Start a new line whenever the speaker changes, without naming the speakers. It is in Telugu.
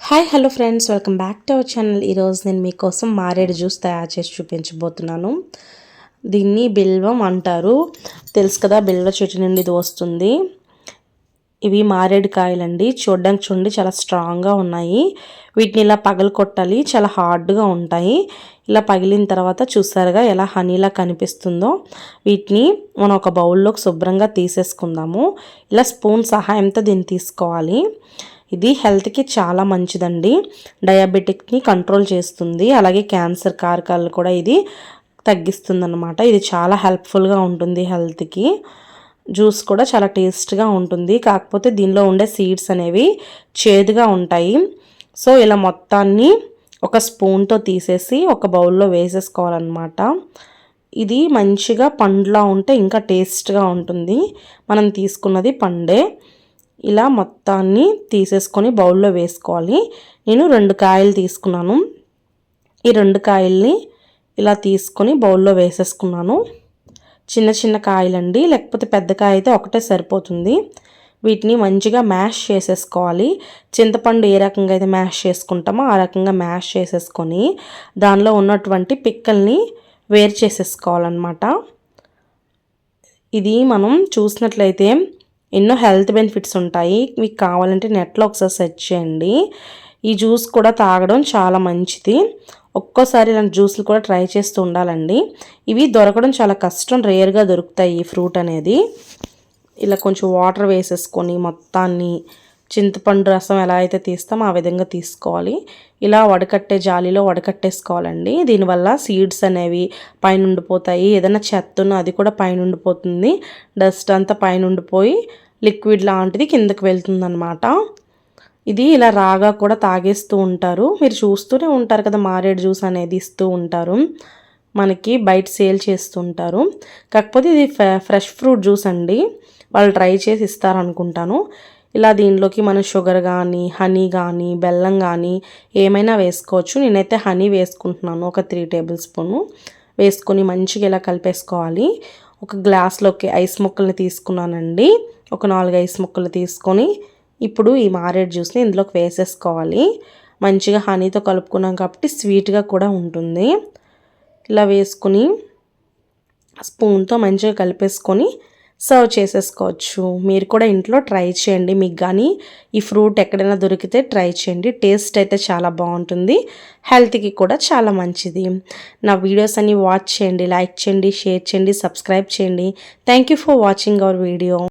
Hi hello friends, welcome back to our channel. ఈరోజు నేను మీకోసం మారేడు జ్యూస్ తయారు చేసి చూపించబోతున్నాను. దీన్ని బిల్వం అంటారు, తెలుసు కదా. బిల్వ చెట్టు నుండి ఇది వస్తుంది. ఇవి మారేడు కాయలండి. చూడడానికి చూడండి, చాలా స్ట్రాంగ్గా ఉన్నాయి. వీటిని ఇలా పగలు కొట్టాలి, చాలా హార్డ్గా ఉంటాయి. ఇలా పగిలిన తర్వాత చూసారుగా ఎలా హనీలా కనిపిస్తుందో. వీటిని మనం ఒక బౌల్లోకి శుభ్రంగా తీసేసుకుందాము. ఇలా స్పూన్ సహాయంతో దీన్ని తీసుకోవాలి. ఇది హెల్త్కి చాలా మంచిదండి. డయాబెటిక్ని కంట్రోల్ చేస్తుంది, అలాగే క్యాన్సర్ కారకాలను కూడా ఇది తగ్గిస్తుంది అన్నమాట. ఇది చాలా హెల్ప్ఫుల్గా ఉంటుంది హెల్త్కి. జ్యూస్ కూడా చాలా టేస్ట్గా ఉంటుంది, కాకపోతే దీనిలో ఉండే సీడ్స్ అనేవి చేదుగా ఉంటాయి. సో ఇలా మొత్తాన్ని ఒక స్పూన్తో తీసేసి ఒక బౌల్లో వేసేసుకోవాలన్నమాట. ఇది మంచిగా పండులా ఉంటే ఇంకా టేస్ట్గా ఉంటుంది. మనం తీసుకున్నది పండే. ఇలా మొత్తాన్ని తీసేసుకొని బౌల్లో వేసుకోవాలి. నేను 2 కాయలు తీసుకున్నాను. ఈ 2 కాయల్ని ఇలా తీసుకొని బౌల్లో వేసేసుకున్నాను. చిన్న చిన్న కాయలండి, లేకపోతే పెద్ద కాయ అయితే ఒకటే సరిపోతుంది. వీటిని మంచిగా మ్యాష్ చేసేసుకోవాలి. చింతపండు ఏ రకంగా అయితే మ్యాష్ చేసుకుంటామో ఆ రకంగా మ్యాష్ చేసేసుకొని దానిలో ఉన్నటువంటి పిక్కల్ని వేరు చేసేసుకోవాలన్నమాట. ఇది మనం చూసినట్లయితే ఎన్నో హెల్త్ బెనిఫిట్స్ ఉంటాయి. మీకు కావాలంటే నెట్లో ఒకసారి సెర్చ్ చేయండి. ఈ జ్యూస్ కూడా తాగడం చాలా మంచిది. ఒక్కోసారి ఇలాంటి జ్యూస్లు కూడా ట్రై చేస్తూ ఉండాలండి. ఇవి దొరకడం చాలా కష్టం, రేర్గా దొరుకుతాయి ఈ ఫ్రూట్ అనేది. ఇలా కొంచెం వాటర్ వేసేసుకొని మొత్తాన్ని చింతపండు రసం ఎలా అయితే తీస్తామో ఆ విధంగా తీసుకోవాలి. ఇలా వడకట్టే జాలీలో వడకట్టేసుకోవాలండి. దీనివల్ల సీడ్స్ అనేవి పైన ఉండిపోతాయి. ఏదైనా చెత్త ఉన్నా అది కూడా పైన ఉండిపోతుంది. డస్ట్ అంతా పైన ఉండిపోయి లిక్విడ్ లాంటిది కిందకి వెళ్తుందన్నమాట. ఇది ఇలా రాగా కూడా తాగేస్తూ ఉంటారు. మీరు చూస్తూనే ఉంటారు కదా, మారేడు జ్యూస్ అనేది ఇస్తూ ఉంటారు మనకి, బయట సేల్ చేస్తుంటారు. కాకపోతే ఇది ఫ్రెష్ ఫ్రూట్ జ్యూస్ అండి, వాళ్ళు ట్రై చేసి ఇస్తారనుకుంటాను. ఇలా దీనిలోకి మనం షుగర్ కానీ, హనీ కానీ, బెల్లం కానీ ఏమైనా వేసుకోవచ్చు. నేనైతే హనీ వేసుకుంటున్నాను. ఒక 3 టేబుల్ స్పూను వేసుకొని మంచిగా ఇలా కలిపేసుకోవాలి. ఒక గ్లాస్లోకి ఐస్ ముక్కల్ని తీసుకున్నానండి. ఒక 4 ఐస్ ముక్కలు తీసుకొని ఇప్పుడు ఈ మారేడు జ్యూస్ని ఇందులోకి వేసేసుకోవాలి. మంచిగా హనీతో కలుపుకున్నాం కాబట్టి స్వీట్గా కూడా ఉంటుంది. ఇలా వేసుకుని స్పూన్తో మంచిగా కలిపేసుకొని సర్వ్ చేసేసుకోవచ్చు. మీరు కూడా ఇంట్లో ట్రై చేయండి. మీకు కానీ ఈ ఫ్రూట్ ఎక్కడైనా దొరికితే ట్రై చేయండి. టేస్ట్ అయితే చాలా బాగుంటుంది, హెల్త్కి కూడా చాలా మంచిది. నా వీడియోస్ అన్ని వాచ్ చేయండి, లైక్ చేయండి, షేర్ చేయండి, సబ్స్క్రైబ్ చేయండి. Thank you for watching our video.